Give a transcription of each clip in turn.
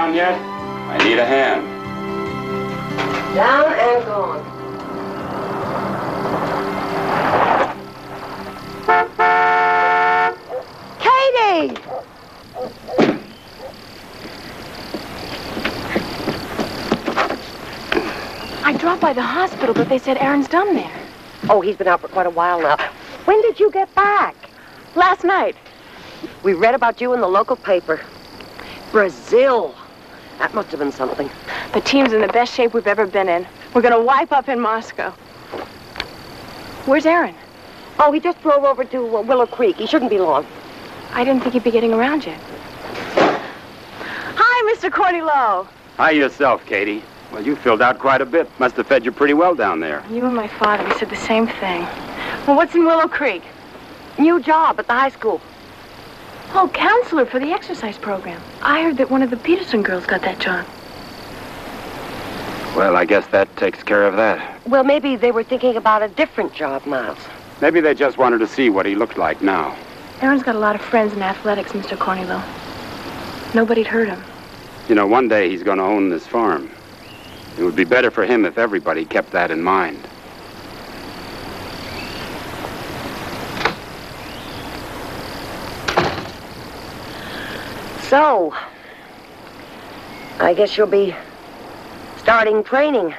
down yet? I need a hand. Down and gone. Katie! I dropped by the hospital, but they said Aaron's done there. Oh, he's been out for quite a while now. When did you get back? Last night. We read about you in the local paper. Brazil. That must have been something. The team's in the best shape we've ever been in. We're going to wipe up in Moscow. Where's Aaron? Oh, he just drove over to Willow Creek. He shouldn't be long. I didn't think he'd be getting around yet. Hi, Mr. Cordy-Lowe. Hi yourself, Katie. Well, you filled out quite a bit. Must have fed you pretty well down there. You and my father, we said the same thing. Well, what's in Willow Creek? New job at the high school. Oh, counselor for the exercise program. I heard that one of the Peterson girls got that job. Well, I guess that takes care of that. Well, maybe they were thinking about a different job, Miles. Maybe they just wanted to see what he looked like now. Aaron's got a lot of friends in athletics, Mr. Cordy-Lowe. Nobody'd hurt him. You know, one day he's going to own this farm. It would be better for him if everybody kept that in mind. So, I guess you'll be starting training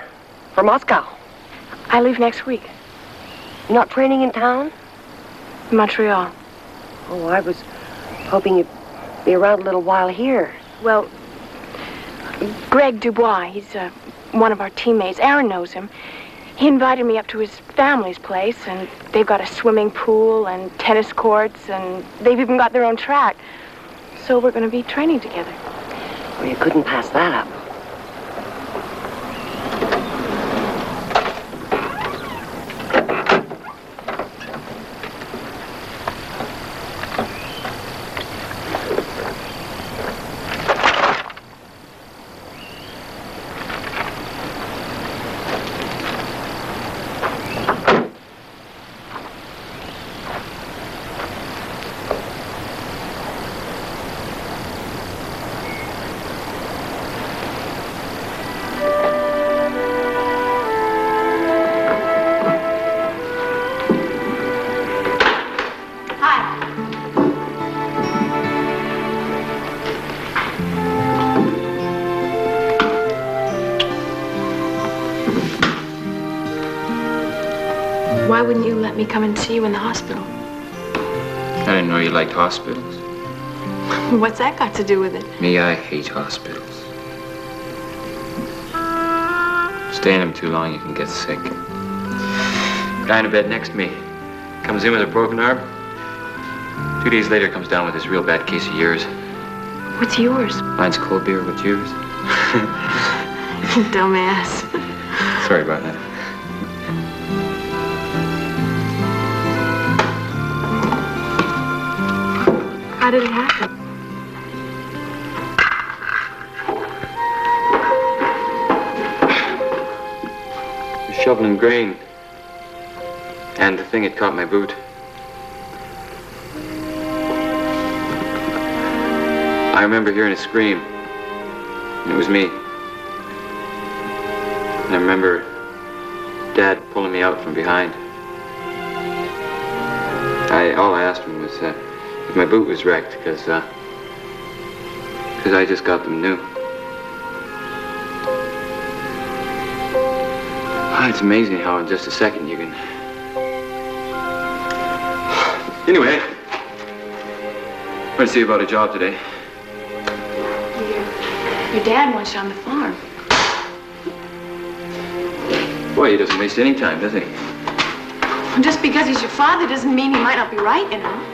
for Moscow. I leave next week. You're not training in town? Montreal. Oh, I was hoping you'd be around a little while here. Well, Greg Dubois, he's one of our teammates. Aaron knows him. He invited me up to his family's place, and they've got a swimming pool and tennis courts, and they've even got their own track. So we're going to be training together. Well, you couldn't pass that up. Why wouldn't you let me come and see you in the hospital? I didn't know you liked hospitals. What's that got to do with it? Me, I hate hospitals. Stay in them too long, you can get sick. Guy in a bed next to me comes in with a broken arm. 2 days later, comes down with this real bad case of yours. What's yours? Mine's cold beer. What's yours? Dumbass. Sorry about that. How did it happen? I was shoveling grain, and the thing had caught my boot. I remember hearing a scream, and it was me. And I remember Dad pulling me out from behind. All I asked him was if my boot was wrecked, because I just got them new. It's amazing how in just a second you can... Anyway, I'm going to see you about a job today. Your dad wants you on the farm. Boy, he doesn't waste any time, does he? Well, just because he's your father doesn't mean he might not be right, you know.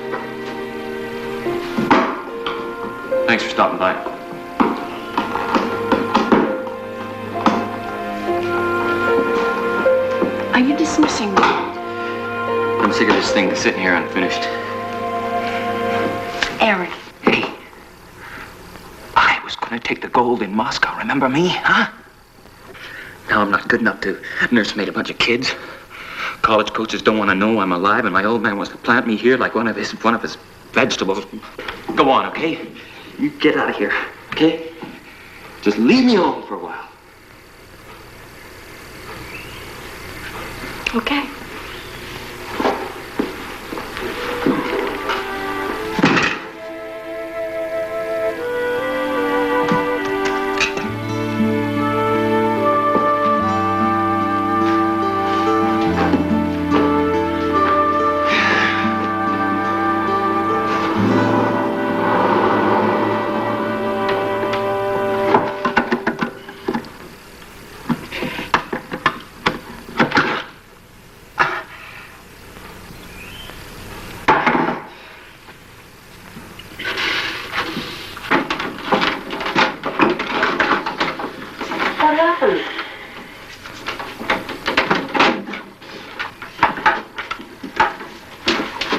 Thanks for stopping by. Are you dismissing me? I'm sick of this thing sitting here unfinished. Aaron. Hey, I was going to take the gold in Moscow, remember me, huh? Now I'm not good enough to nursemaid a bunch of kids. College coaches don't want to know I'm alive, and my old man wants to plant me here like one of his vegetables. Go on, okay? You get out of here, okay? Just leave me alone for a while. Okay.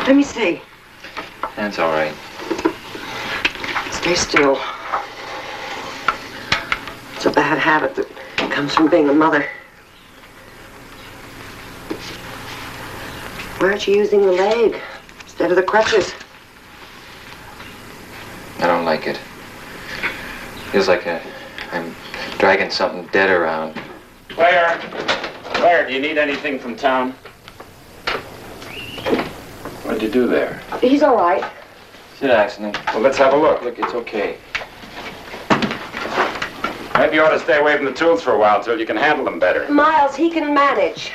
Let me see. That's all right. Stay still. It's a bad habit that comes from being a mother. Why aren't you using the leg instead of the crutches? I don't like it. Feels like I'm dragging something dead around. Claire! Claire, do you need anything from town? What'd you do there? He's all right. It's an accident. Well, let's have a look. Look, it's okay. Maybe you ought to stay away from the tools for a while till you can handle them better. Miles, he can manage.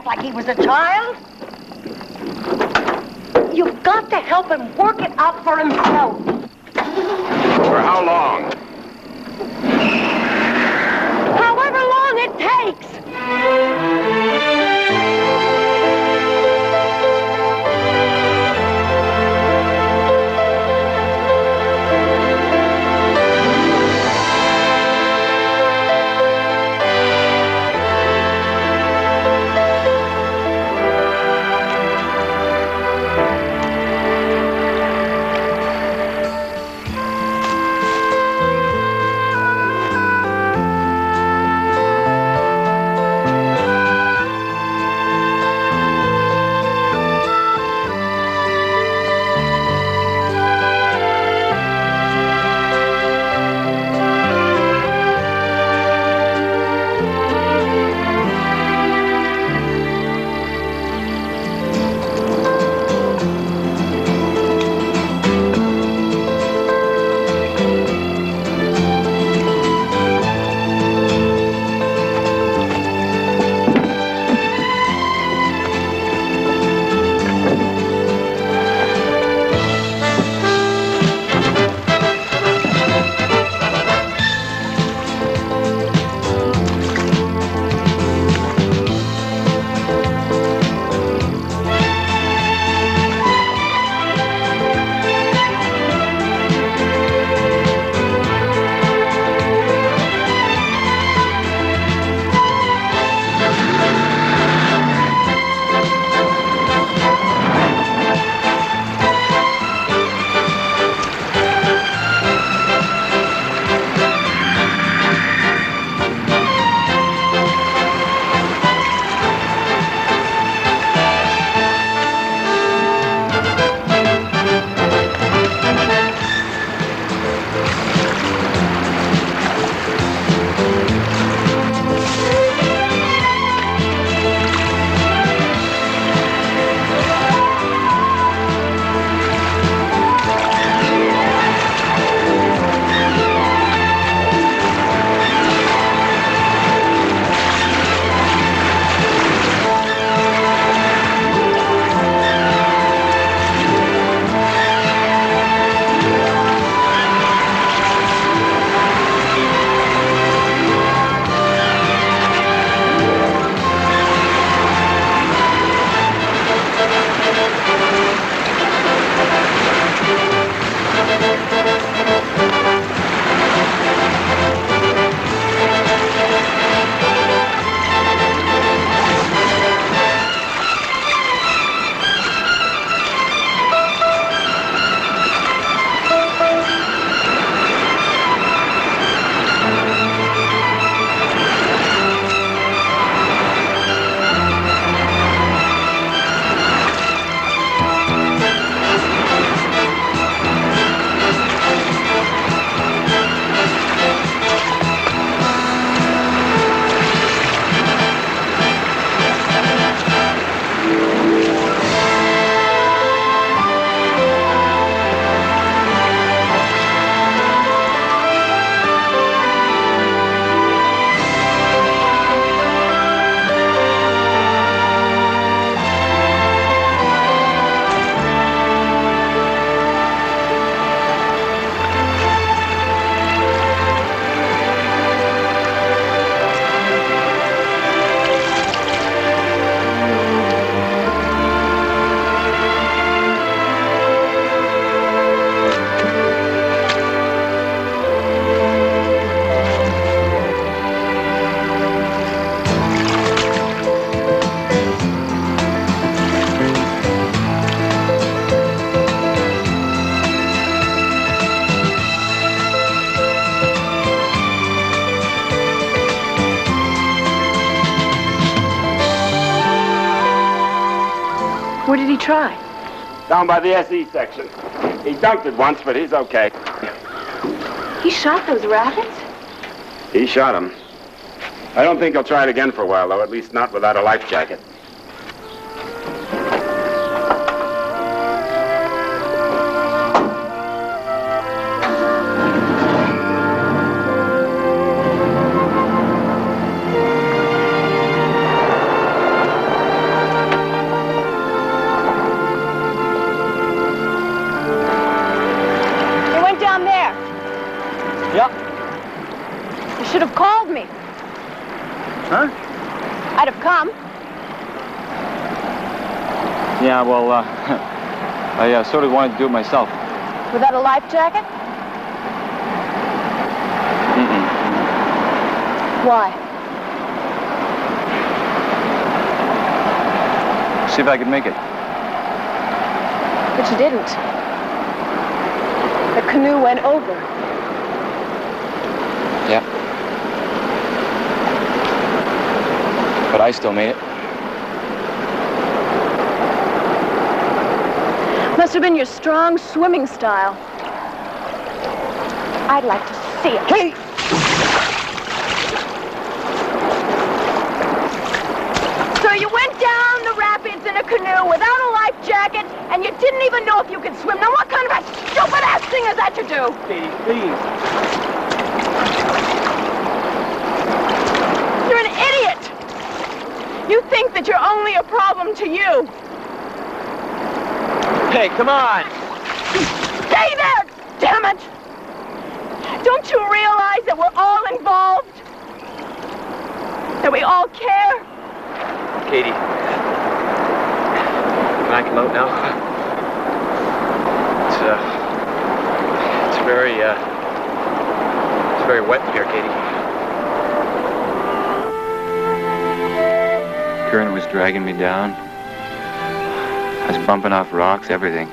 Like he was a child? You've got to help him work it out for himself. For how long? However long it takes. Where did he try? Down by the SE section. He dunked it once, but he's okay. He shot those rabbits? He shot him. I don't think he'll try it again for a while, though, at least not without a life jacket. Should have called me. Huh? I'd have come. Yeah, well, I sort of wanted to do it myself. Without a life jacket? Mm-mm. Why? See if I could make it. But you didn't. The canoe went over. Yeah. But I still made it. Must have been your strong swimming style. I'd like to see it. Hey! So you went down the rapids in a canoe without a life jacket, and you didn't even know if you could swim. Now what kind of a stupid-ass thing is that to do? Katie, please. You're an idiot! You think that you're only a problem to you. Hey, come on! Stay there, damn it! Don't you realize that we're all involved? That we all care? Katie. Can I come out now? It's very wet in here, Katie. Current was dragging me down. I was bumping off rocks, everything.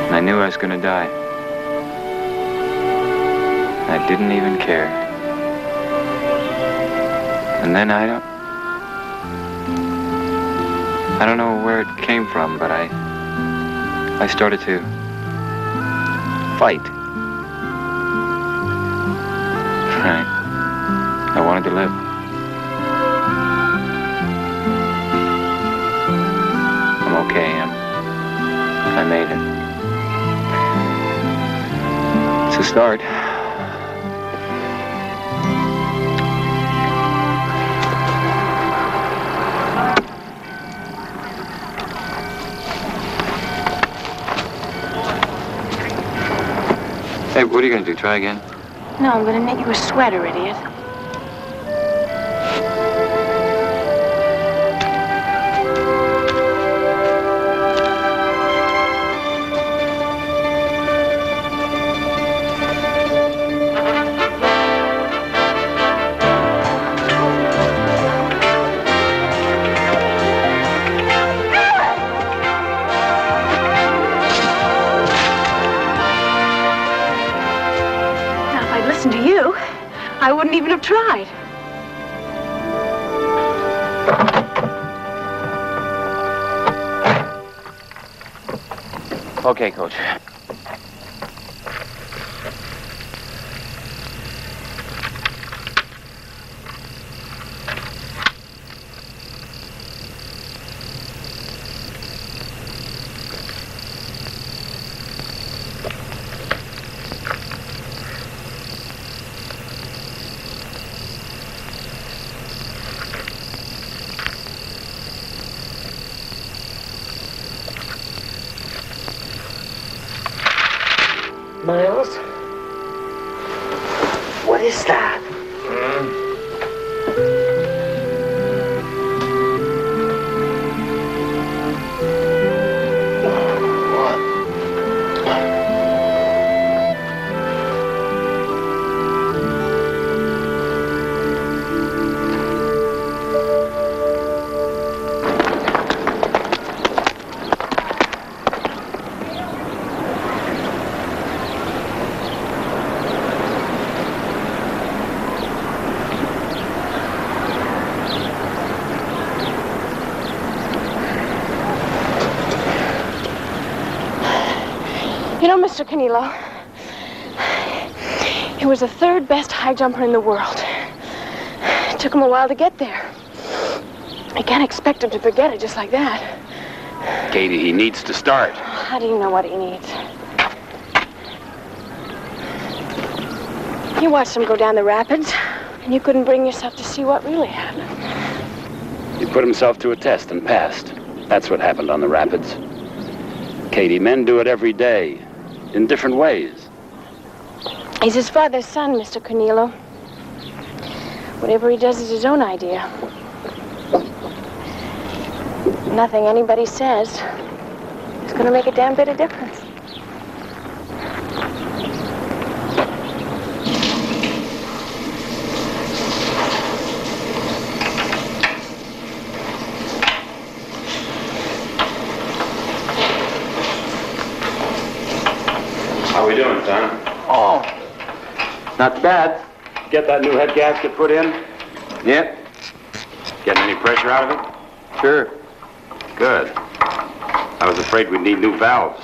And I knew I was gonna die. I didn't even care. And then I don't know where it came from, but I started to fight. Right. I wanted to live. I'm okay. I made it. It's a start. Hey, what are you gonna do? Try again? No, I'm gonna knit you a sweater, idiot. I wouldn't even have tried. Okay, Coach. Miles? What is that? You know, Mr. Canelo, he was the third best high jumper in the world. It took him a while to get there. You can't expect him to forget it just like that. Katie, he needs to start. How do you know what he needs? You watched him go down the rapids, and you couldn't bring yourself to see what really happened. He put himself to a test and passed. That's what happened on the rapids. Katie, men do it every day, in different ways. He's his father's son, Mr. Canelo. Whatever he does is his own idea. Nothing anybody says is going to make a damn bit of difference. How we doing, son? Oh, not bad. Get that new head gasket put in? Yep. Getting any pressure out of it? Sure. Good. I was afraid we'd need new valves.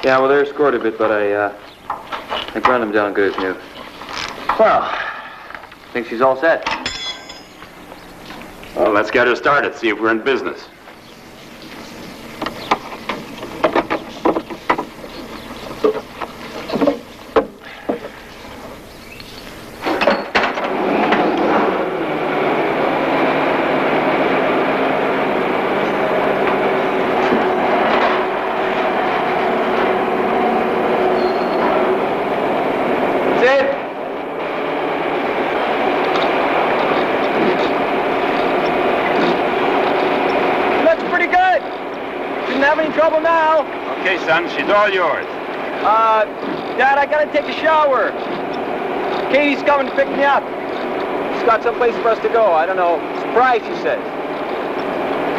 Yeah, well, they're scored a bit, but I ground them down good as new. Well, I think she's all set. Well, let's get her started, see if we're in business. Okay, son, she's all yours. Dad, I gotta take a shower. Katie's coming to pick me up. She's got someplace for us to go. I don't know. Surprise, she says.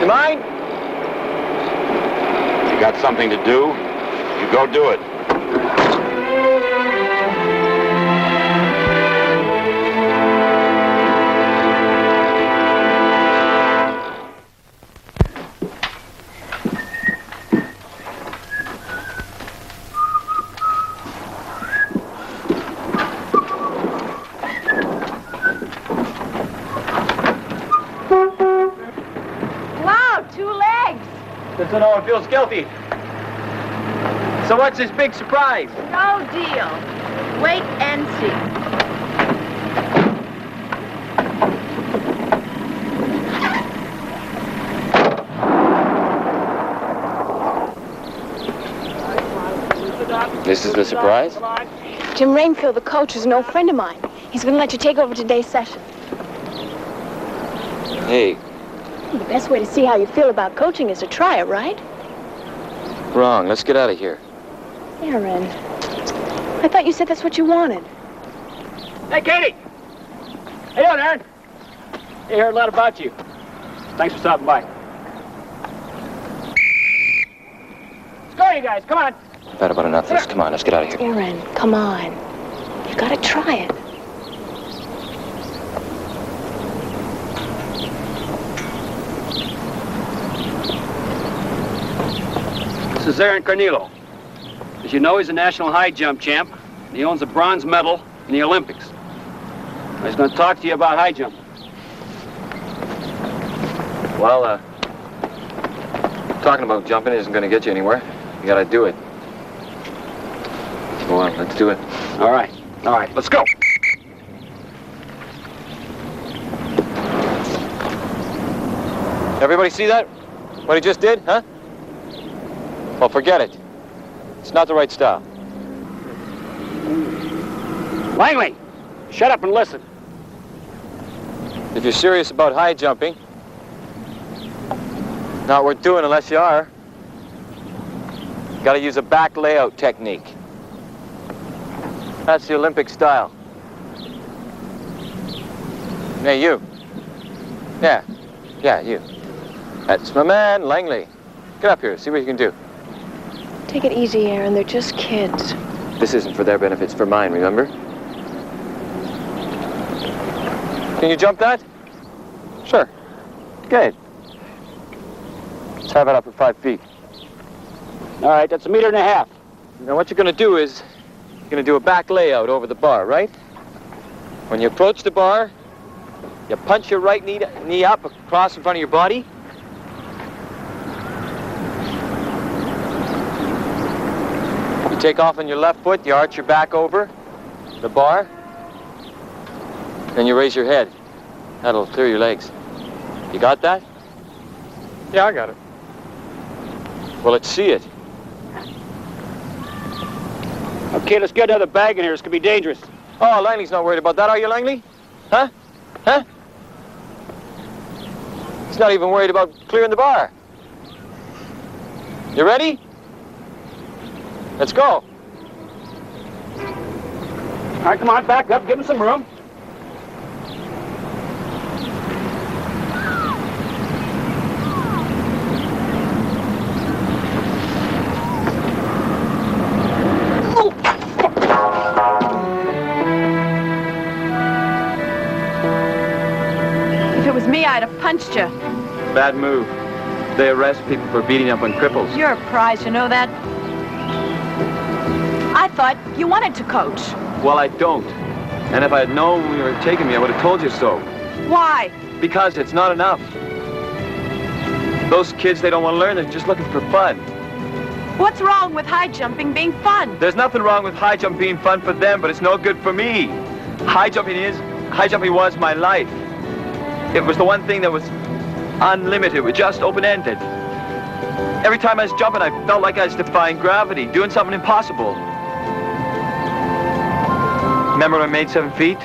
You mind? You got something to do? You go do it. So no one feels guilty. So what's this big surprise? No deal. Wait and see. This is the surprise? Jim Rainfield, the coach, is an old friend of mine. He's going to let you take over today's session. Hey. The best way to see how you feel about coaching is to try it, right? Wrong. Let's get out of here. Aaron, I thought you said that's what you wanted. Hey, Katie! Hey, doing, Aaron? I heard a lot about you. Thanks for stopping by. Let's go, you guys. Come on. Bad about enough. Come on, let's get out of here. Aaron, come on. You gotta try it. This is Aaron Carnello. As you know, he's a national high jump champ, and he owns a bronze medal in the Olympics. He's going to talk to you about high jumping. Well, talking about jumping isn't going to get you anywhere. You got to do it. Go on, let's do it. All right, let's go. Everybody see that? What he just did, huh? Well, forget it. It's not the right style. Langley, shut up and listen. If you're serious about high jumping, not worth doing unless you are. You gotta use a back layout technique. That's the Olympic style. Hey, you. Yeah, you. That's my man, Langley. Get up here, see what you can do. Take it easy, Aaron. They're just kids. This isn't for their benefit, it's for mine, remember? Can you jump that? Sure. Good. Let's have it up at 5 feet. All right, that's 1.5 meters. Now what you're going to do is, you're going to do a back layout over the bar, right? When you approach the bar, you punch your right knee up across in front of your body. You take off on your left foot, you arch your back over the bar. Then you raise your head. That'll clear your legs. You got that? Yeah, I got it. Well, let's see it. Okay, let's get another bag in here. This could be dangerous. Oh, Langley's not worried about that, are you, Langley? Huh? Huh? He's not even worried about clearing the bar. You ready? Let's go. All right, come on, back up. Give him some room. I'd have punched you. Bad move. They arrest people for beating up on cripples. You're a prize, you know that? I thought you wanted to coach. Well, I don't. And if I had known when you were taking me, I would have told you so. Why? Because it's not enough. Those kids, they don't want to learn. They're just looking for fun. What's wrong with high jumping being fun? There's nothing wrong with high jump being fun for them, but it's no good for me. High jumping was my life. It was the one thing that was unlimited, it was just open-ended. Every time I was jumping, I felt like I was defying gravity, doing something impossible. Remember when I made 7 feet?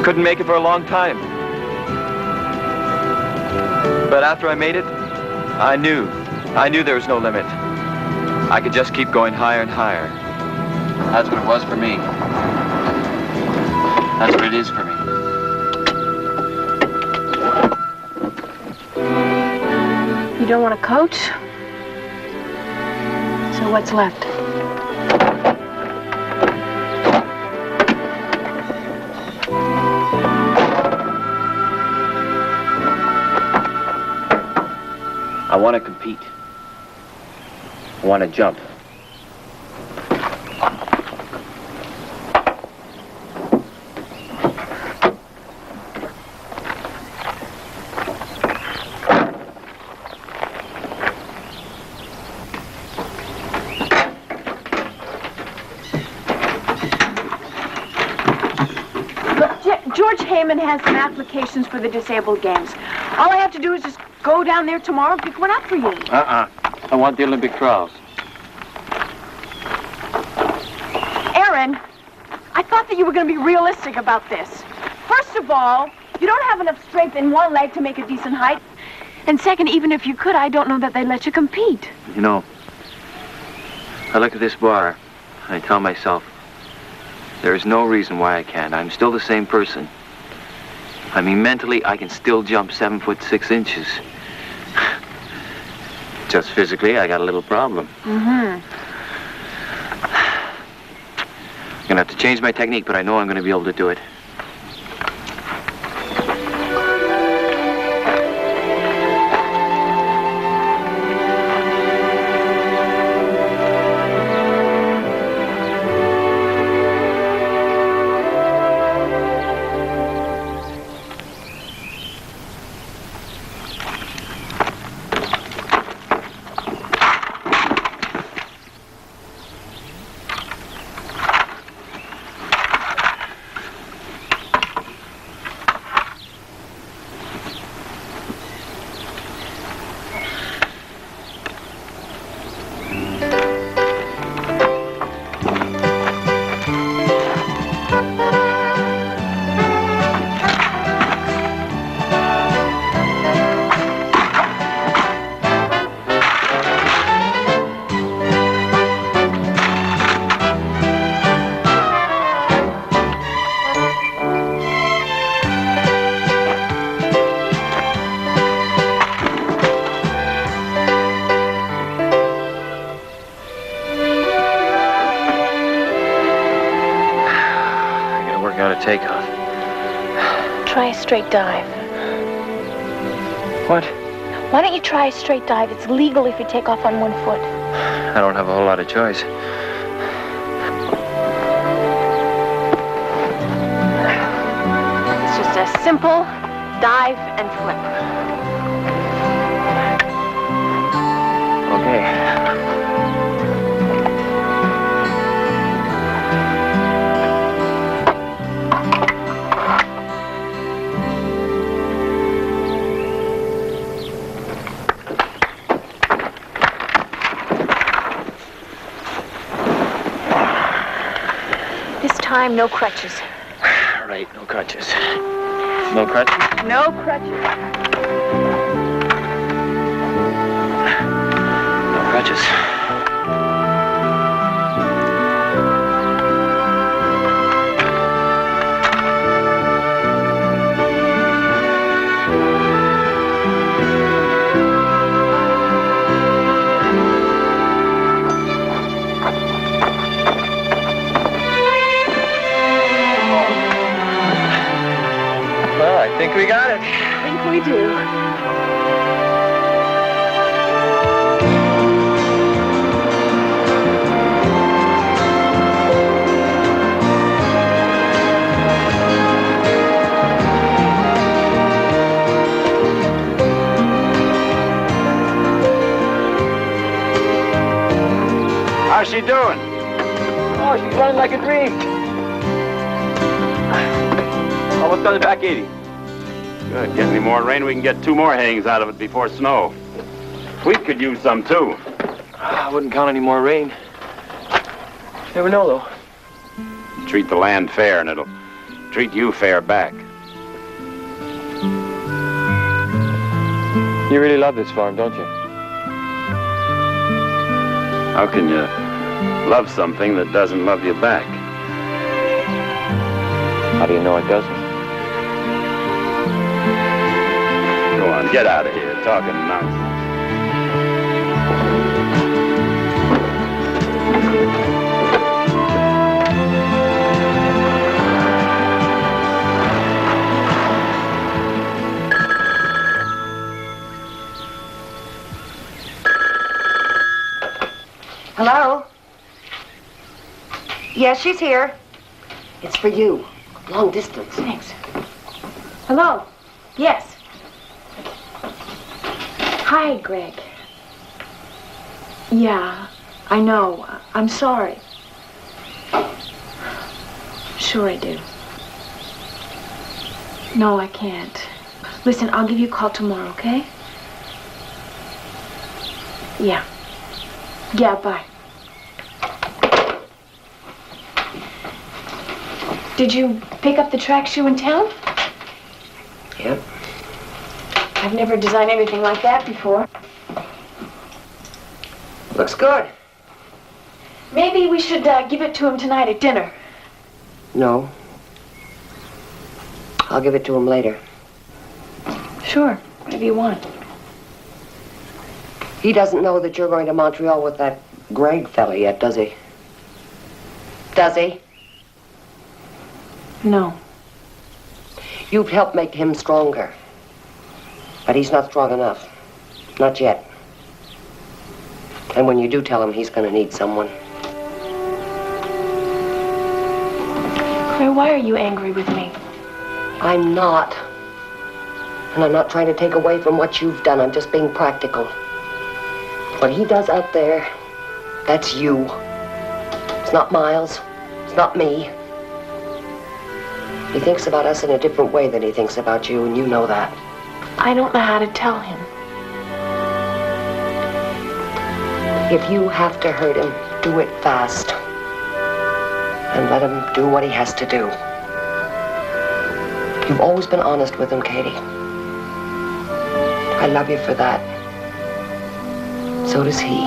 Couldn't make it for a long time. But after I made it, I knew there was no limit. I could just keep going higher and higher. That's what it was for me. That's what it is for me. You don't want to coach? So what's left? I want to compete. I want to jump. Has some applications for the disabled games. All I have to do is just go down there tomorrow and pick one up for you. I want the Olympic trials. Aaron, I thought that you were going to be realistic about this. First of all, you don't have enough strength in one leg to make a decent height. And second, even if you could, I don't know that they'd let you compete. You know, I look at this bar and I tell myself, there is no reason why I can't. I'm still the same person. I mean, mentally, I can still jump 7 foot 6 inches. Just physically, I got a little problem. Mm-hmm. I'm gonna have to change my technique, but I know I'm gonna be able to do it. Takeoff. Try a straight dive. What? Why don't you try a straight dive? It's legal if you take off on one foot. I don't have a whole lot of choice. It's just a simple dive and flip. Okay. This time, no crutches. Right, no crutches. No crutches? No crutches. No crutches. Well, I think we got it. I think we do. How's she doing? Oh, she's running like a dream. Almost done the back 80. Good. Get any more rain, we can get 2 more hangings out of it before snow. We could use some, too. I wouldn't count any more rain. Never know, though. Treat the land fair, and it'll treat you fair back. You really love this farm, don't you? How can you love something that doesn't love you back? How do you know it doesn't? Go on, get out of here, talking nonsense. Hello? Yes, she's here. It's for you. Long distance. Thanks. Hello? Yes. Hi, Greg. Yeah, I know. I'm sorry. Sure I do. No, I can't. Listen, I'll give you a call tomorrow, okay? Yeah. Yeah, bye. Did you pick up the track shoe in town? Yep. I've never designed anything like that before. Looks good. Maybe we should give it to him tonight at dinner. No. I'll give it to him later. Sure, whatever you want. He doesn't know that you're going to Montreal with that Greg fella yet, does he? Does he? No. You've helped make him stronger. But he's not strong enough. Not yet. And when you do tell him, he's going to need someone. Claire, why are you angry with me? I'm not. And I'm not trying to take away from what you've done. I'm just being practical. What he does out there, that's you. It's not Miles. It's not me. He thinks about us in a different way than he thinks about you, and you know that. I don't know how to tell him. If you have to hurt him, do it fast. And let him do what he has to do. You've always been honest with him, Katie. I love you for that. So does he.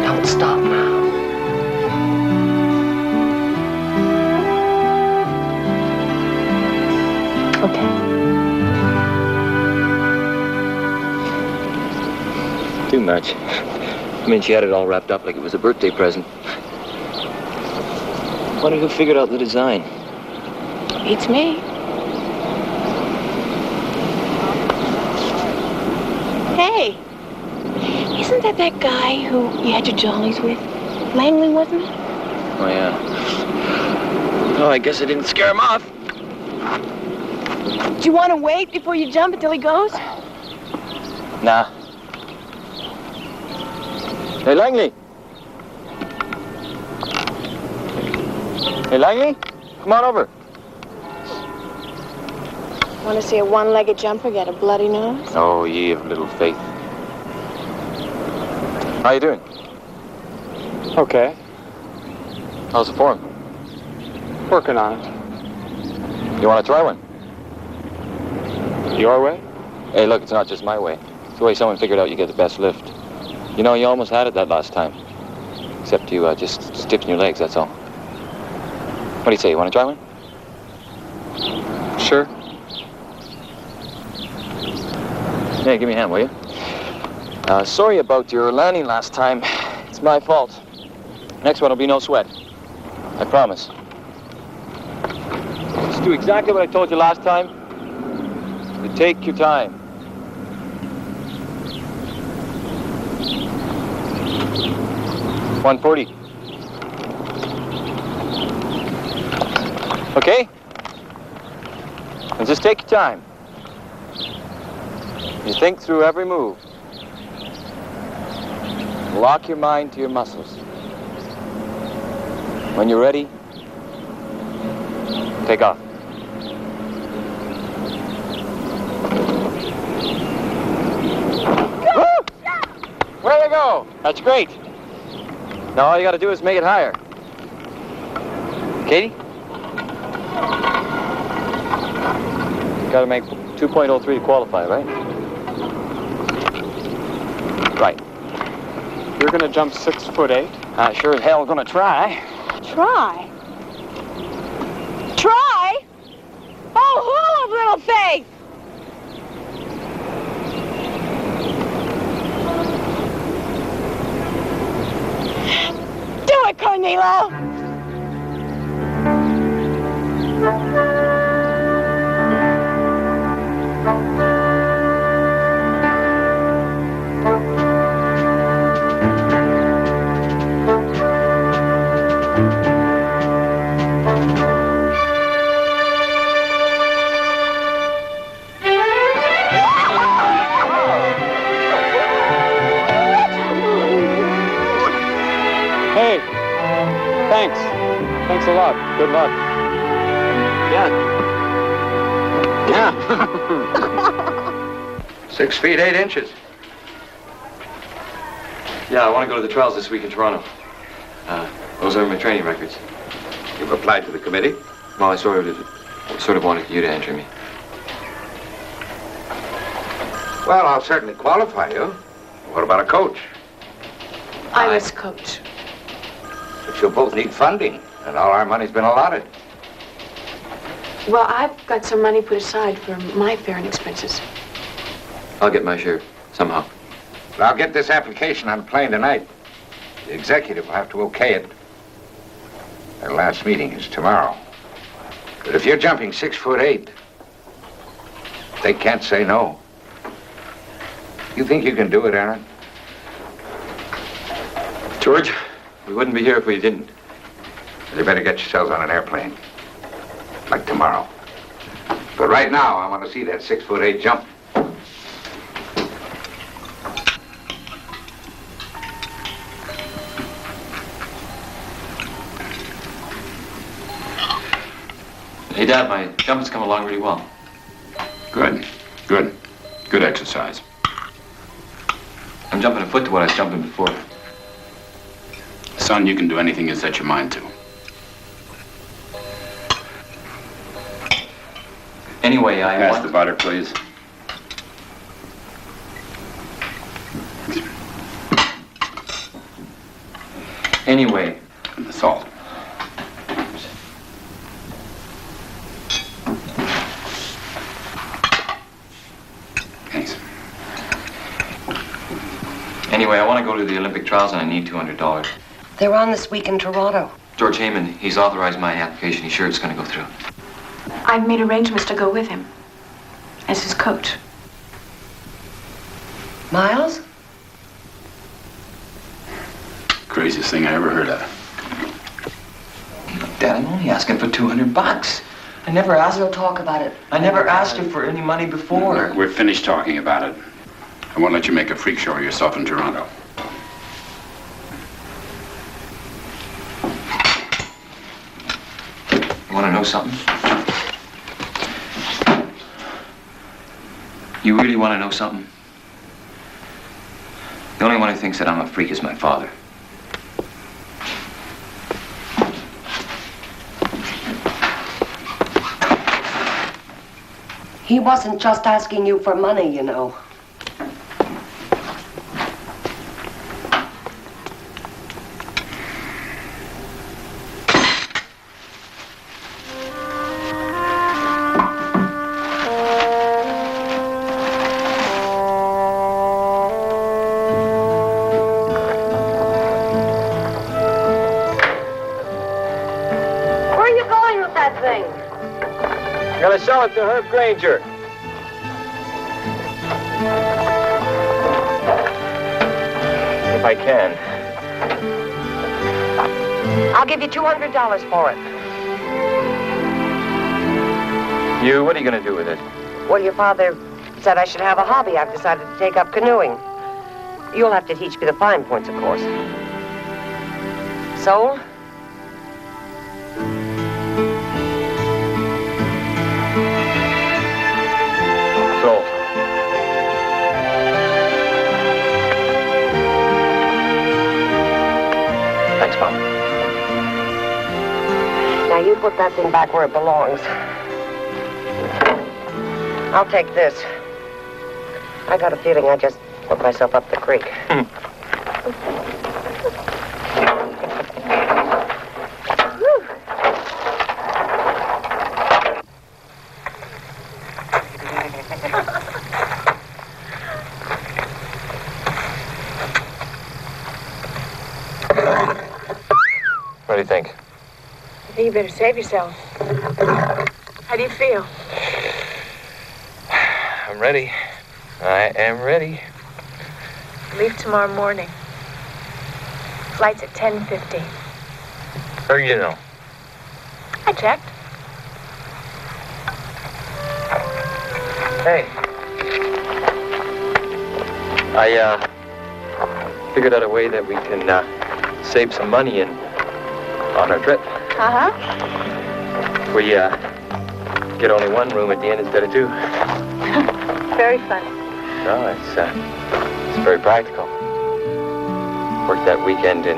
Don't stop now. Okay. Too much. I mean, she had it all wrapped up like it was a birthday present. Wonder who figured out the design. Beats me. Hey, isn't Isn't that guy who you had your jollies with? Langley, wasn't it? Oh, yeah. Oh, I guess I didn't scare him off. Do you want to wait before you jump until he goes? Nah. Hey, Langley. Hey, Langley, come on over. Want to see a one-legged jumper get a bloody nose? Oh, ye of little faith. How you doing? Okay. How's the form? Working on it. You want to try one? Your way? Hey, look, it's not just my way. It's the way someone figured out you get the best lift. You know, you almost had it that last time. Except you just stiffened your legs, that's all. What do you say, you want to try one? Sure. Yeah, give me a hand, will you? Sorry about your landing last time. It's my fault. Next one will be no sweat. I promise. Just do exactly what I told you last time. You take your time. $140. Okay? And just take your time. You think through every move. Lock your mind to your muscles. When you're ready, take off. Woo! Way to go! That's great. Now all you gotta do is make it higher. Katie? Gotta make 2.03 to qualify, right? Right. You're gonna jump 6'8"? I sure as hell gonna try. Try? Try? Oh, who of little faith? Do it, Cornelo! Thanks a lot. Good luck. Yeah. 6 feet 8 inches. Yeah, I want to go to the trials this week in Toronto. Those are my training records. You've applied to the committee? Well, I sort of wanted you to enter me. Well, I'll certainly qualify you. What about a coach? I was coach. But you'll both need funding, and all our money's been allotted. Well, I've got some money put aside for my fare and expenses. I'll get my share, somehow. But I'll get this application on the plane tonight. The executive will have to okay it. Their last meeting is tomorrow. But if you're jumping 6'8", they can't say no. You think you can do it, Aaron? George, we wouldn't be here if we didn't. You better get yourselves on an airplane. Like tomorrow. But right now, I want to see that 6'8" jump. Hey, Dad, my jumping's come along really well. Good. Good. Good exercise. I'm jumping a foot to what I was jumping before. Son, you can do anything you set your mind to. Anyway, Pass the butter, please. Anyway. And the salt. Thanks. Anyway, I want to go to the Olympic trials and I need $200. They're on this week in Toronto. George Heyman, he's authorized my application. He's sure it's going to go through. I've made arrangements to go with him as his coach. Miles? Craziest thing I ever heard of. Dad, I'm only asking for $200. I never asked. We'll talk about it. I never asked you for any money before. Look, we're finished talking about it. I won't let you make a freak show of yourself in Toronto. You want to know something? You really want to know something? The only one who thinks that I'm a freak is my father. He wasn't just asking you for money, you know. Sell it to Herb Granger. If I can. I'll give you $200 for it. What are you going to do with it? Well, your father said I should have a hobby. I've decided to take up canoeing. You'll have to teach me the fine points, of course. Sold? Thanks, Mom. Now, you put that thing back where it belongs. I'll take this. I got a feeling I just put myself up the creek. What do you think? I think you better save yourself. How do you feel? I'm ready. I am ready. Leave tomorrow morning. Flight's at 10:50. How do you know? I checked. Hey. I figured out a way that we can save some money on our trip. Uh-huh. We get only one room at the inn instead of two. Very funny. No, it's very practical. Worked that weekend in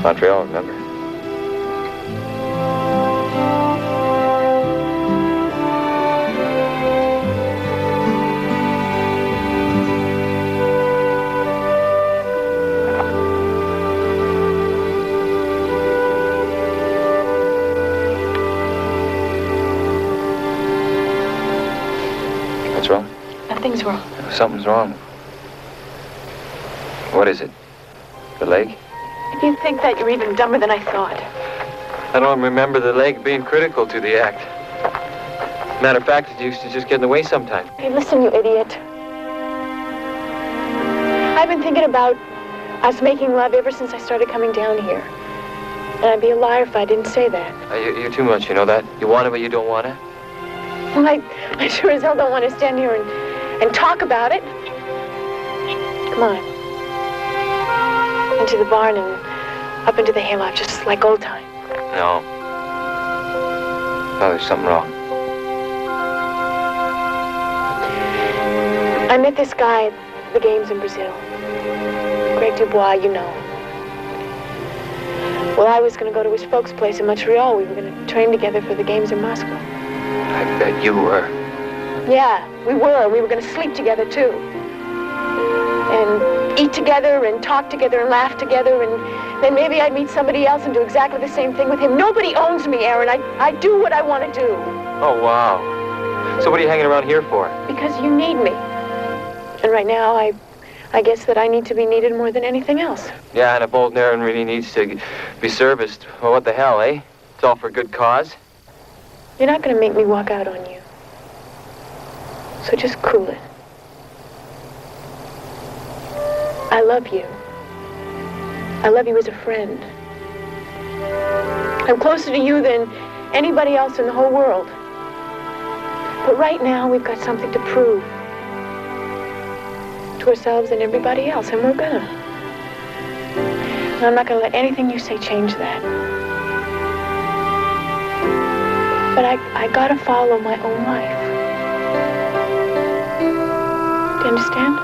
Montreal, remember? What's wrong? Nothing's wrong. Something's wrong. What is it? The leg? If you think that, you're even dumber than I thought. I don't remember the leg being critical to the act. Matter of fact, it used to just get in the way sometimes. Hey, listen, you idiot. I've been thinking about us making love ever since I started coming down here. And I'd be a liar if I didn't say that. You're too much, you know that? You want it, but you don't want it? Well, I sure as hell don't want to stand here and talk about it. Come on. Into the barn and up into the hayloft, just like old times. No. No, there's something wrong. I met this guy at the games in Brazil. Greg Dubois, you know. Well, I was going to go to his folks' place in Montreal. We were going to train together for the games in Moscow. I bet you were. Yeah, we were. We were going to sleep together, too. And eat together and talk together and laugh together, and then maybe I'd meet somebody else and do exactly the same thing with him. Nobody owns me, Aaron. I do what I want to do. Oh, wow. So what are you hanging around here for? Because you need me. And right now, I guess that I need to be needed more than anything else. Yeah, and a bold Aaron really needs to be serviced. Well, what the hell, eh? It's all for a good cause. You're not going to make me walk out on you. So just cool it. I love you. I love you as a friend. I'm closer to you than anybody else in the whole world. But right now, we've got something to prove. To ourselves and everybody else, and we're gonna. And I'm not gonna let anything you say change that. But I gotta follow my own life. Do you understand?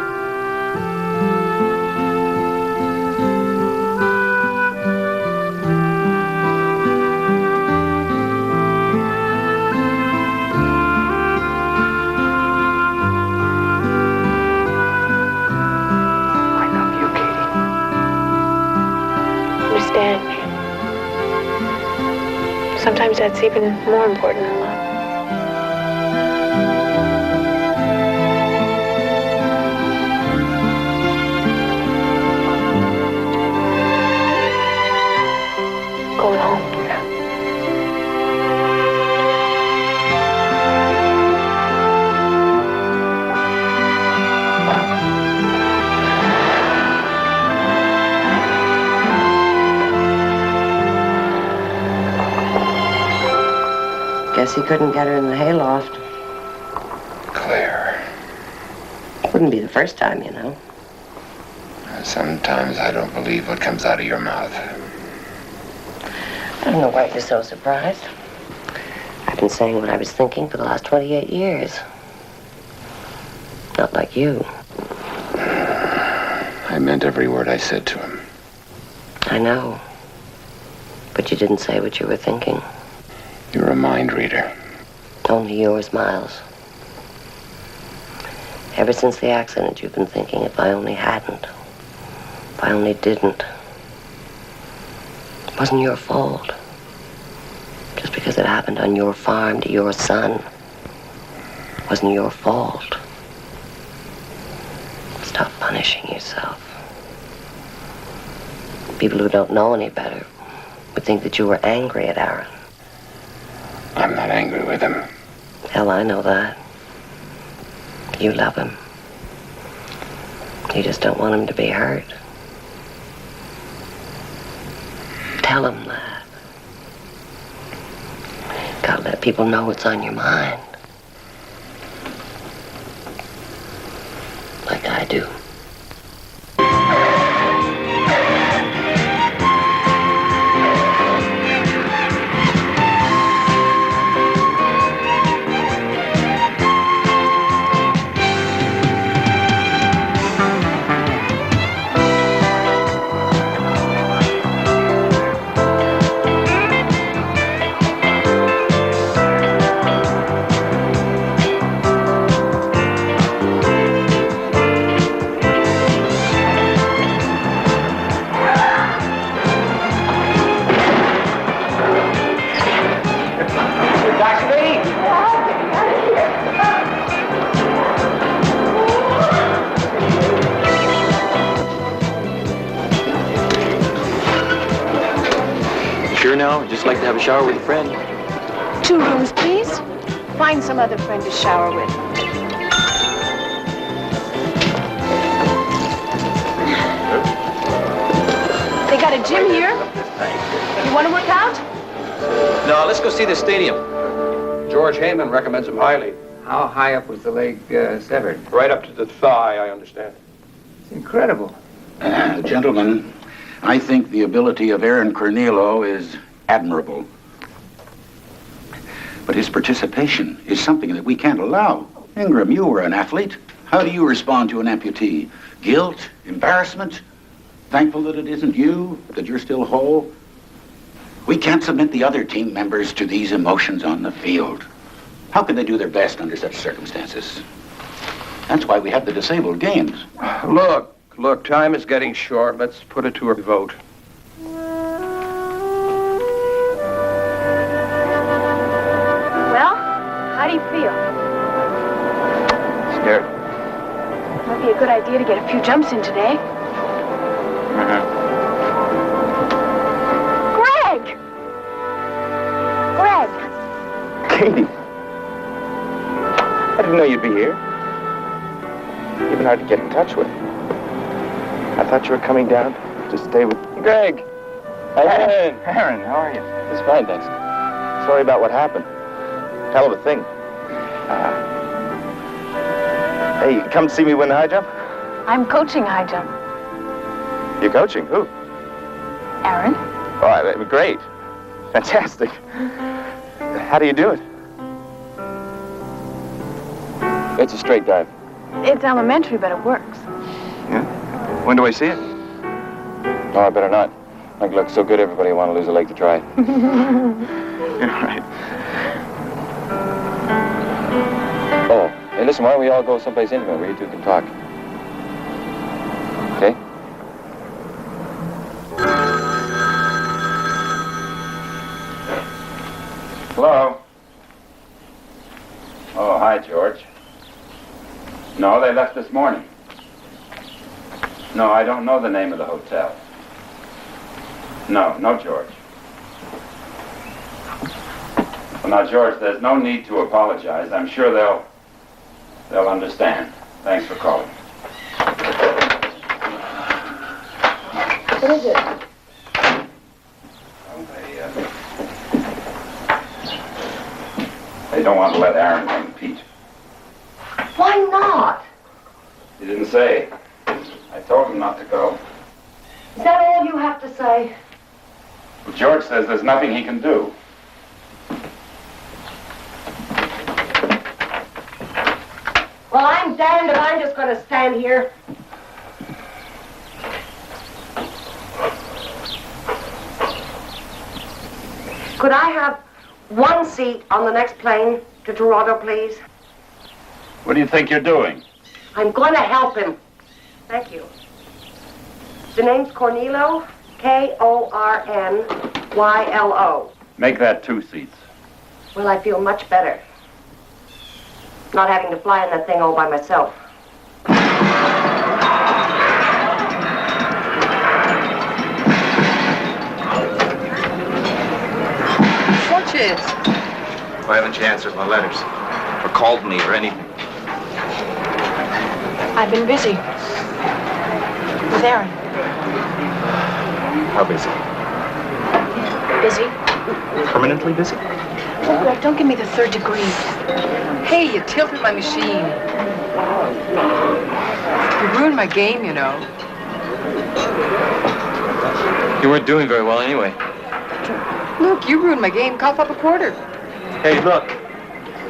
Sometimes that's even more important than love. Going home. Guess he couldn't get her in the hayloft. Claire. Wouldn't be the first time, you know. Sometimes I don't believe what comes out of your mouth. I don't know why you're so surprised. I've been saying what I was thinking for the last 28 years. Not like you. I meant every word I said to him. I know. But you didn't say what you were thinking. You're a mind reader. Only yours, Miles. Ever since the accident, you've been thinking, if I only hadn't. If I only didn't. It wasn't your fault. Just because it happened on your farm to your son. It wasn't your fault. Stop punishing yourself. People who don't know any better would think that you were angry at Aaron. I'm not angry with him. Hell, I know that. You love him. You just don't want him to be hurt. Tell him that. Gotta let people know what's on your mind. Like I do. Just like to have a shower with a friend. 2 rooms, please. Find some other friend to shower with. They got a gym here. You want to work out? No, let's go see the stadium. George Heyman recommends him highly. How high up was the leg severed? Right up to the thigh, I understand. It's incredible. Gentlemen, I think the ability of Aaron Cornelo is admirable. But his participation is something that we can't allow. Ingram, you were an athlete. How do you respond to an amputee? Guilt? Embarrassment? Thankful that it isn't you? That you're still whole? We can't submit the other team members to these emotions on the field. How can they do their best under such circumstances? That's why we have the disabled games. Look, time is getting short. Let's put it to a vote. Well, how do you feel? Scared. Might be a good idea to get a few jumps in today. Greg! Katie. I didn't know you'd be here. Even hard to get in touch with. I thought you were coming down to stay with Greg. Aaron. Aaron, how are you? Just fine, thanks. Sorry about what happened. Hell of a thing. Hey, come see me win the high jump? I'm coaching high jump. You're coaching? Who? Aaron? Oh, great. Fantastic. How do you do it? It's a straight dive. It's elementary, but it works. Yeah? When do I see it? No, I better not. Like, look so good, everybody want to lose a leg to try. Yeah, right. Oh, hey, listen, why don't we all go someplace intimate where you two can talk? Okay? Hello? Oh, hi, George. No, they left this morning. No, I don't know the name of the hotel. No, George. Well, now, George, there's no need to apologize. I'm sure they'll understand. Thanks for calling. What is it? They don't want to let Aaron compete. Why not? He didn't say. I told him not to go. Is that all you have to say? Well, George says there's nothing he can do. Well, I'm damned if I'm just going to stand here. Could I have one seat on the next plane to Toronto, please? What do you think you're doing? I'm going to help him. Thank you. The name's Cornelo, Kornylo. Make that 2 seats. Well, I feel much better. Not having to fly in that thing all by myself. Sanchez. Why haven't you answered my letters? Or called me or anything? I've been busy. With Aaron. How busy? Busy? Permanently busy? Oh, Greg, don't give me the 3rd degree. Hey, you tilted my machine. You ruined my game, you know. You weren't doing very well anyway. Look, you ruined my game. Cough up a quarter. Hey, look.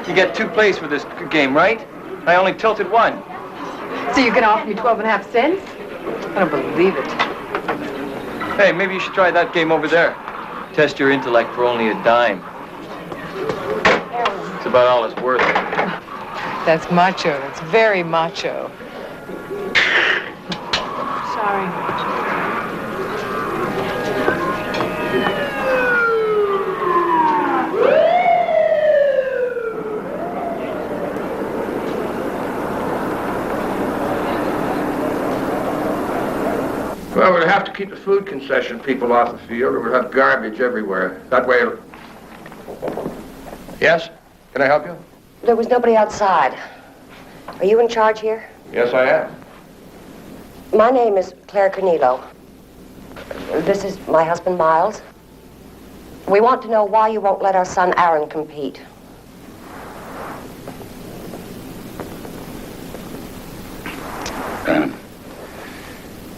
You get 2 plays for this game, right? I only tilted 1. So you're gonna offer me 12.5 cents? I don't believe it. Hey, maybe you should try that game over there. Test your intellect for only a dime. It's about all it's worth. That's macho. That's very macho. Sorry. Well, we'll have to keep the food concession people off the field, or we'll have garbage everywhere. That way it'll... Yes? Can I help you? There was nobody outside. Are you in charge here? Yes, I am. My name is Claire Cornelo. This is my husband, Miles. We want to know why you won't let our son Aaron compete.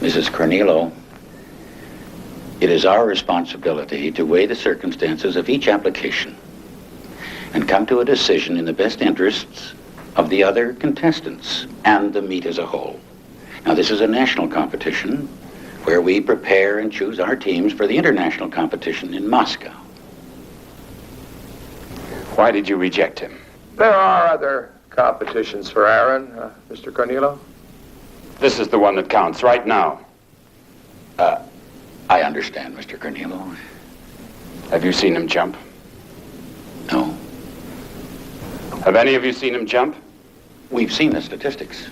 Mrs. Cornelo, it is our responsibility to weigh the circumstances of each application and come to a decision in the best interests of the other contestants and the meet as a whole. Now, this is a national competition where we prepare and choose our teams for the international competition in Moscow. Why did you reject him? There are other competitions for Aaron, Mr. Cornelo. This is the one that counts right now. I understand, Mr. Cornelo. Have you seen him jump? No. Have any of you seen him jump? We've seen the statistics.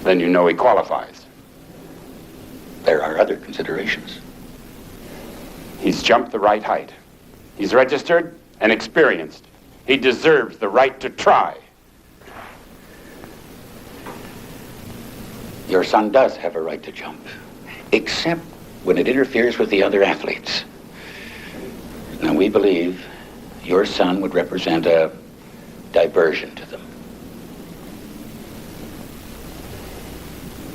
Then you know he qualifies. There are other considerations. He's jumped the right height. He's registered and experienced. He deserves the right to try. Your son does have a right to jump, except when it interferes with the other athletes. Now, we believe your son would represent a diversion to them.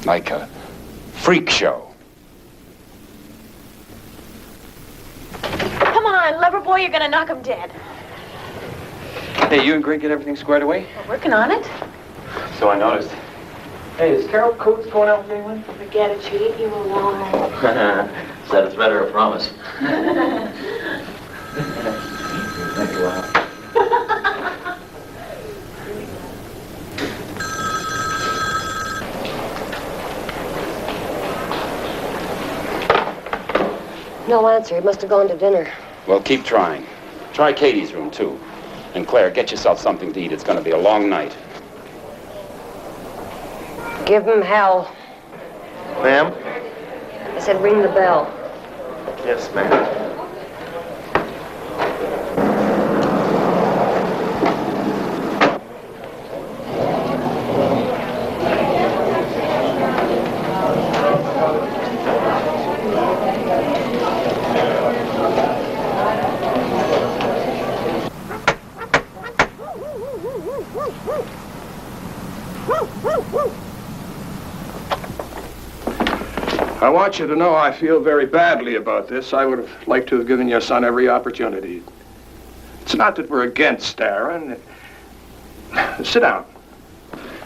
Like a freak show. Come on, lover boy, you're gonna knock him dead. Hey, you and Greg get everything squared away? We're working on it. So I noticed. Hey, is Carol Coates going out with anyone? Forget it, she leave you alone. Said it's better a promise. Thank you, Al. No answer. He must have gone to dinner. Well, keep trying. Try Katie's room, too. And Claire, get yourself something to eat. It's going to be a long night. Give him hell. Ma'am? I said ring the bell. Yes, ma'am. I want you to know I feel very badly about this. I would have liked to have given your son every opportunity. It's not that we're against Aaron. Sit down.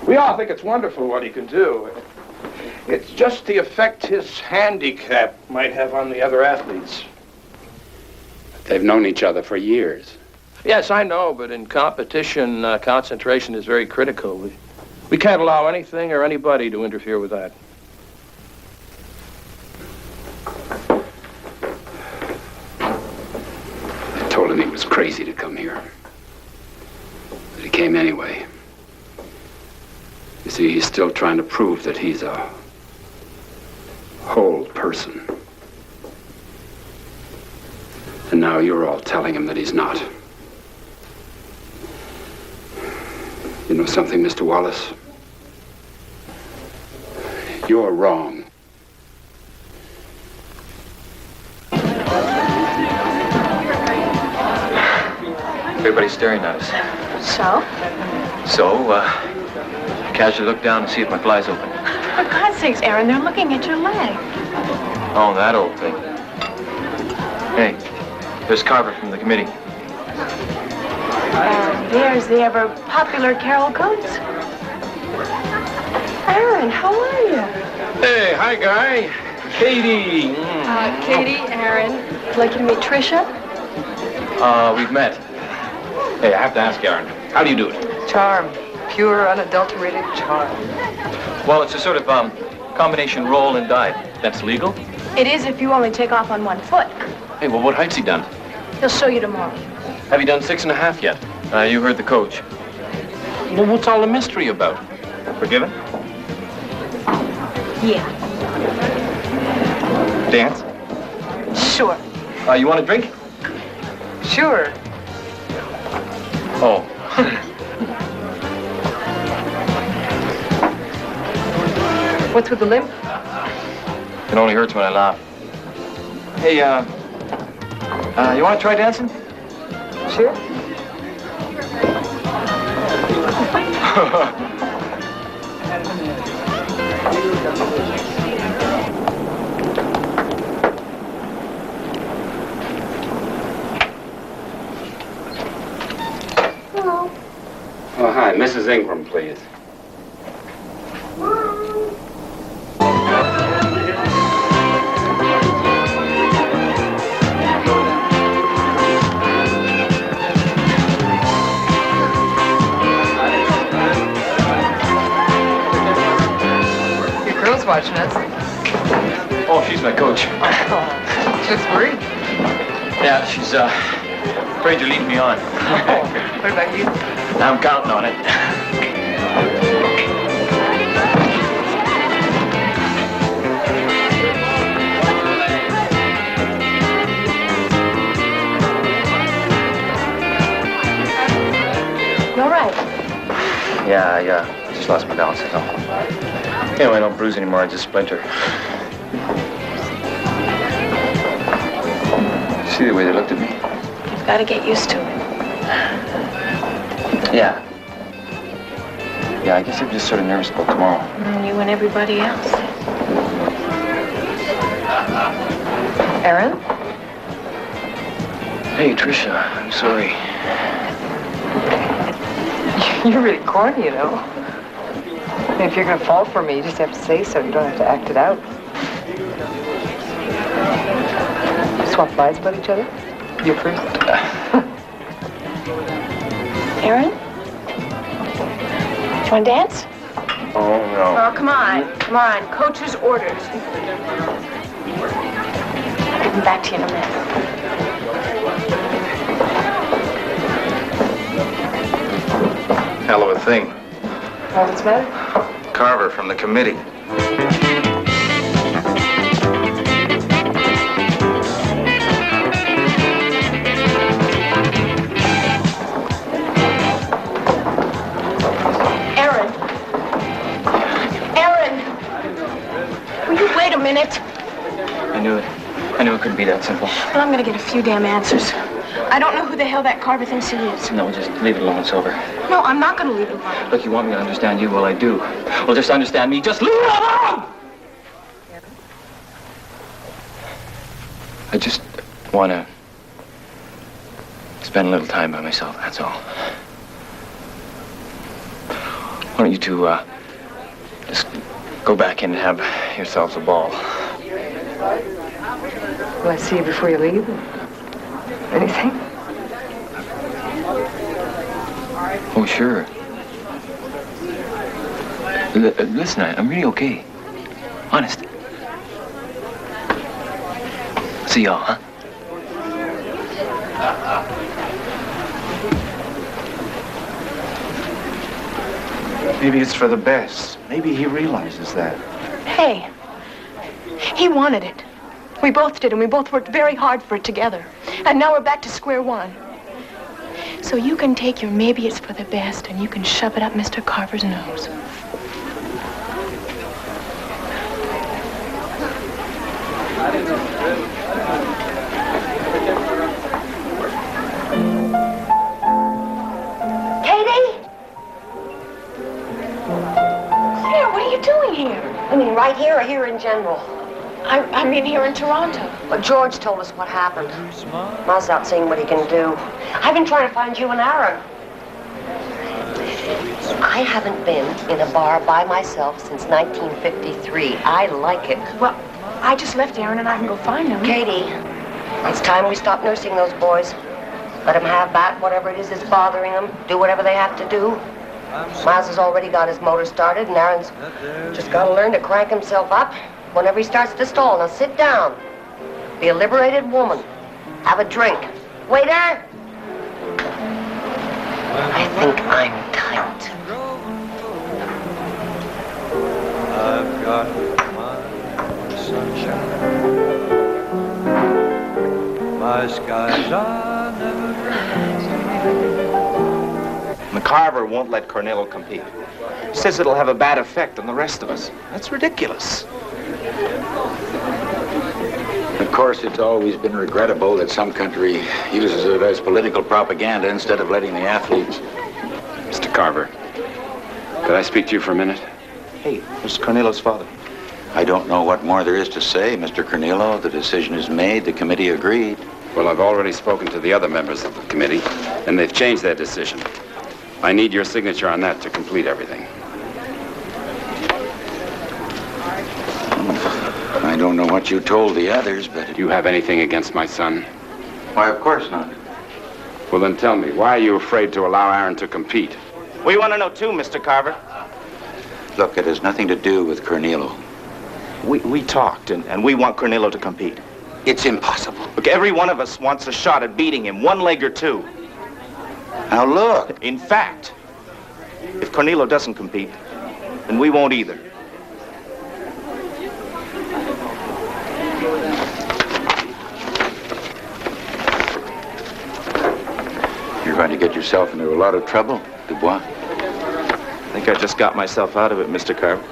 We all think it's wonderful what he can do. It's just the effect his handicap might have on the other athletes. They've known each other for years. Yes, I know, but in competition, concentration is very critical. We can't allow anything or anybody to interfere with that. I told him he was crazy to come here. But he came anyway. You see, he's still trying to prove that he's a whole person. And now you're all telling him that he's not. You know something, Mr. Wallace? You're wrong. Everybody's staring at us. So? Casually look down and see if my fly's open. For God's sakes, Aaron, they're looking at your leg. Oh, that old thing. Hey, there's Carver from the committee. And there's the ever popular Carol Coates. Aaron, how are you? Hey, hi, Guy. Katie. Katie, Aaron, I'd like you to meet Tricia. We've met. Hey, I have to ask Aaron, how do you do it? Charm. Pure, unadulterated charm. Well, it's a sort of combination roll and dive. That's legal? It is if you only take off on one foot. Hey, well, what height's he done? He'll show you tomorrow. Have you done 6.5 yet? You heard the coach. Well, what's all the mystery about? Forgiven? Yeah. Dance? Sure. You want a drink? Sure. Oh. What's with the limp? It only hurts when I laugh. Hey, you want to try dancing? Sure. Hello. Oh, hi. Mrs. Ingram, please. Your girl's watching us. Oh, she's my coach. She looks worried. Yeah, she's afraid to lead me on. What about you? I'm counting on it. You all right? Yeah, I just lost my balance, that's all. Anyway, I don't bruise anymore, I just splinter. See the way they looked at me? You've got to get used to it. Yeah. Yeah, I guess I'm just sort of nervous about tomorrow. You and everybody else. Aaron? Hey, Tricia, I'm sorry. You're really corny, you know. I mean, if you're gonna fall for me, you just have to say so. You don't have to act it out. Swap lies about each other? You first. Aaron? You want to dance? Oh, no. Oh, come on. Come on. Coach's orders. I'll get them back to you in a minute. Hell of a thing. What's the matter? Carver from the committee. Wait a minute. I knew it. I knew it couldn't be that simple. Well, I'm gonna get a few damn answers. I don't know who the hell that Carver thinks he is. No, just leave it alone, Silver. No, I'm not gonna leave it alone. Look, you want me to understand you? Well, I do. Well, just understand me. Just leave it alone! I just want to spend a little time by myself, that's all. Why don't you two, just go back in and have yourselves a ball. Will I see you before you leave? Anything? Oh, sure. Listen, I'm really okay. Honest. See y'all, huh? Maybe it's for the best. Maybe he realizes that. Hey, he wanted it. We both did, and we both worked very hard for it together. And now we're back to square one. So you can take your maybe it's for the best, and you can shove it up Mr. Carver's nose. I mean, right here or here in general? I mean, here in Toronto. Well, George told us what happened. Ma's out seeing what he can do. I've been trying to find you and Aaron. I haven't been in a bar by myself since 1953. I like it. Well, I just left Aaron and I can go find him. Katie, it's time we stop nursing those boys. Let them have back whatever it is that's bothering them. Do whatever they have to do. Miles has already got his motor started, and Aaron's just got to learn to crank himself up whenever he starts to stall. Now sit down. Be a liberated woman. Have a drink. Waiter! I think I'm tight. I've got my sunshine. My skies are never gray. Carver won't let Cornello compete. He says it'll have a bad effect on the rest of us. That's ridiculous. Of course, it's always been regrettable that some country uses it as political propaganda instead of letting the athletes. Mr. Carver, could I speak to you for a minute? Hey, this is Cornello's father. I don't know what more there is to say, Mr. Cornello. The decision is made. The committee agreed. Well, I've already spoken to the other members of the committee, and they've changed their decision. I need your signature on that to complete everything. I don't know what you told the others, but... Do you have anything against my son? Why, of course not. Well, then tell me, why are you afraid to allow Aaron to compete? We want to know, too, Mr. Carver. Look, it has nothing to do with Cornello. We talked, and we want Cornello to compete. It's impossible. Look, every one of us wants a shot at beating him, one leg or two. Now, look. In fact, if Cornello doesn't compete, then we won't either. You're going to get yourself into a lot of trouble, Dubois. I think I just got myself out of it, Mr. Carver.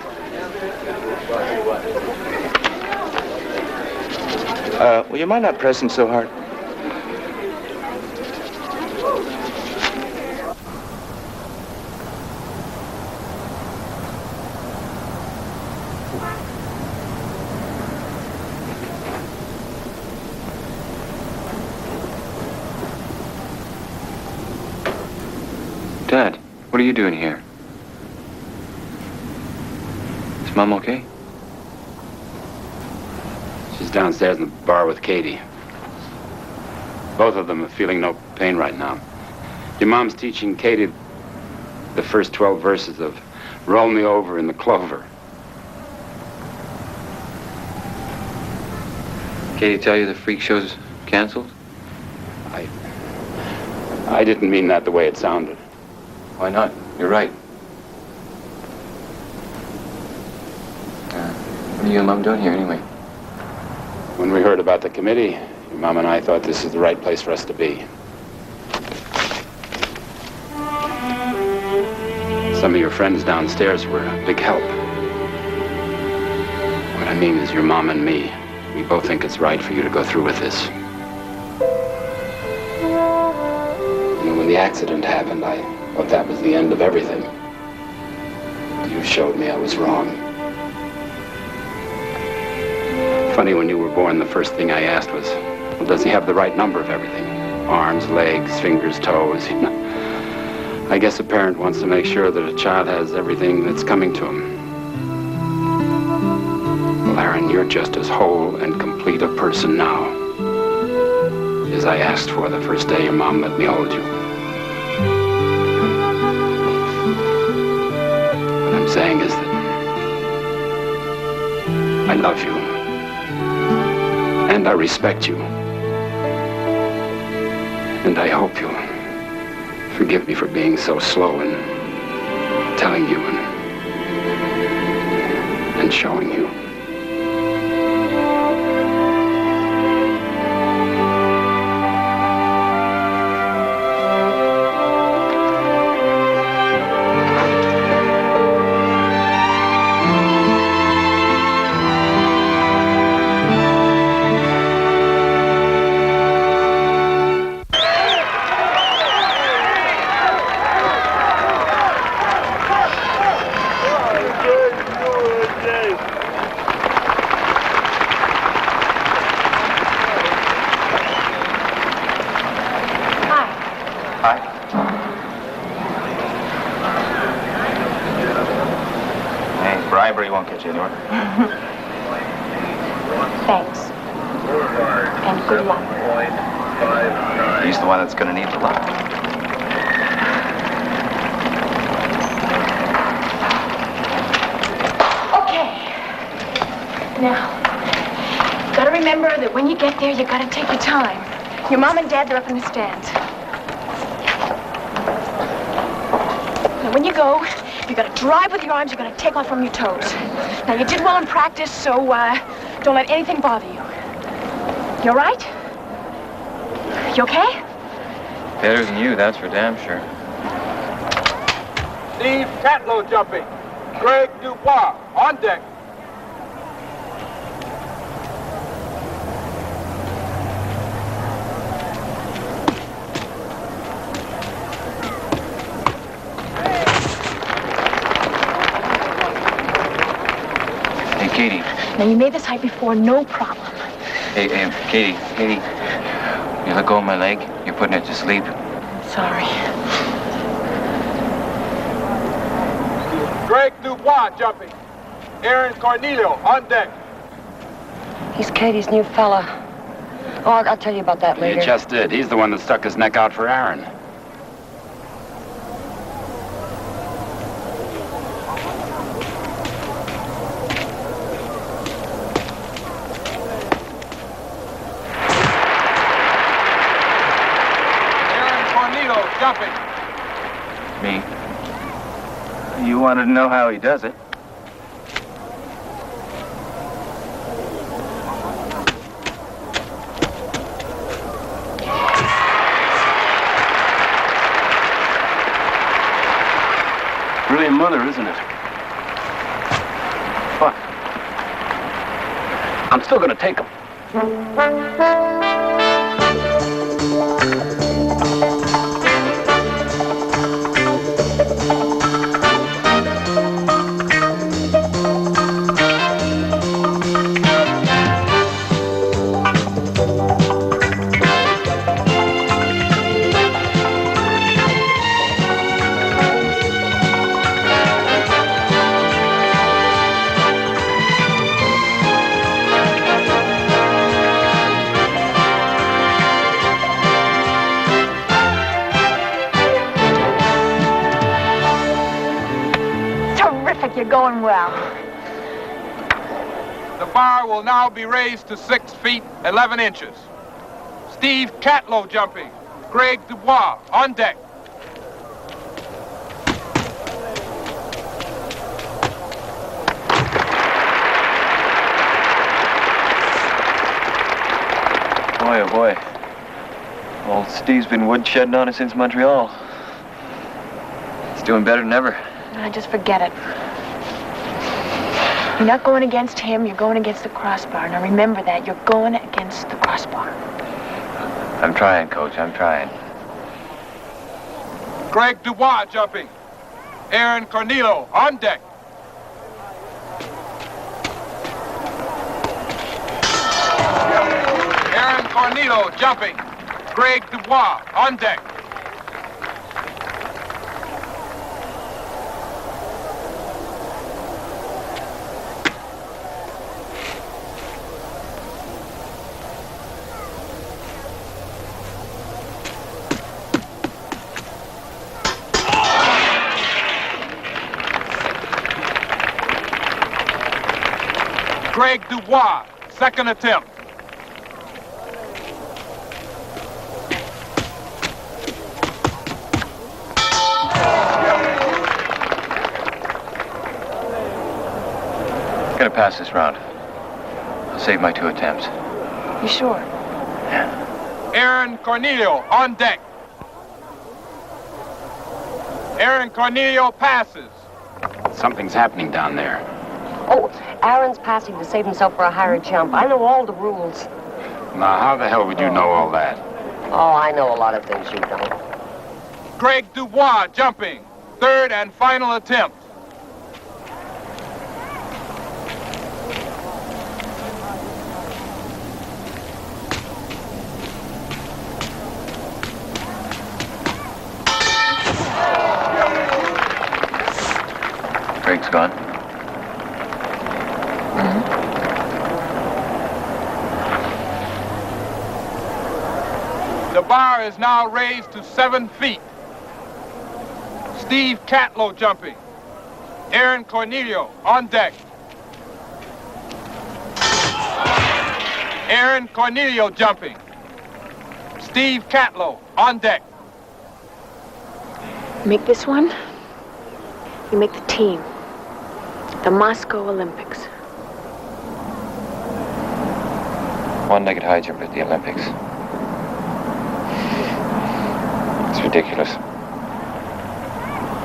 Will you mind not pressing so hard? Dad, what are you doing here? Is Mom okay? She's downstairs in the bar with Katie. Both of them are feeling no pain right now. Your mom's teaching Katie the first 12 verses of Roll Me Over in the Clover. Katie tell you the freak show's canceled? I didn't mean that the way it sounded. Why not? You're right. What are you and Mom doing here anyway? When we heard about the committee, your mom and I thought this is the right place for us to be. Some of your friends downstairs were a big help. What I mean is your mom and me, we both think it's right for you to go through with this. You know, when the accident happened, I thought that was the end of everything. You showed me I was wrong. Funny, when you were born, the first thing I asked was, well, does he have the right number of everything? Arms, legs, fingers, toes, you know. I guess a parent wants to make sure that a child has everything that's coming to him. Well, Aaron, you're just as whole and complete a person now as I asked for the first day your mom let me hold you. What I'm saying is that I love you. And I respect you. And I hope you'll forgive me for being so slow in telling you and showing you. Thanks. And good luck. He's the one that's going to need the luck. Okay. Now, gotta remember that when you get there, you gotta take your time. Your mom and dad, they're up in the stands. Now, when you go, you gotta drive with your arms, you gotta take off from your toes. Now, you did well in practice, so don't let anything bother you. You all right? You okay? Better than you, that's for damn sure. Steve Cattrall jumping. Greg Dubois on deck. Hey, Katie. Now, you made this height before, no problem. Hey, Katie, you let go of my leg? You're putting it to sleep. Sorry. Greg Dubois jumping. Aaron Cornelio on deck. He's Katie's new fella. Oh, I'll tell you about that later. He just did. He's the one that stuck his neck out for Aaron. Jumping. Me? You wanted to know how he does it. Brilliant mother, isn't it? But I'm still gonna take him. you're going well. The bar will now be raised to 6 feet, 11 inches. Steve Cattrall jumping. Greg Dubois on deck. Boy, oh boy. Old Steve's been woodshedding on it since Montreal. It's doing better than ever. Just forget it. You're not going against him, you're going against the crossbar. Now remember that, you're going against the crossbar. I'm trying, Coach, I'm trying. Greg Dubois jumping. Aaron Cornelio on deck. Aaron Cornelio jumping. Greg Dubois on deck. Greg Dubois, second attempt. I'm gonna pass this round. I'll save my 2 attempts. You sure? Yeah. Aaron Cornelio on deck. Aaron Cornelio passes. Something's happening down there. Oh, Aaron's passing to save himself for a higher jump. I know all the rules. Now, how the hell would you know all that? Oh, I know a lot of things you don't. Greg Dubois jumping. Third and final attempt. Greg's gone. The bar is now raised to 7 feet. Steve Cattrall jumping. Aaron Cornelio on deck. Aaron Cornelio jumping. Steve Cattrall on deck. Make this one, you make the team. The Moscow Olympics. One-legged high jump at the Olympics. It's ridiculous.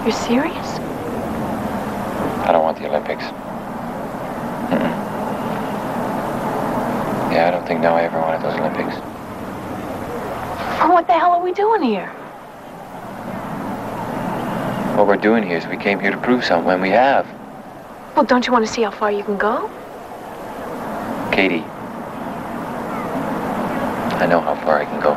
You're serious? I don't want the Olympics. Yeah, I don't think now I ever wanted those Olympics. Oh, what the hell are we doing here? What we're doing here is we came here to prove something, and we have. Well, don't you want to see how far you can go? Katie, I know how far I can go.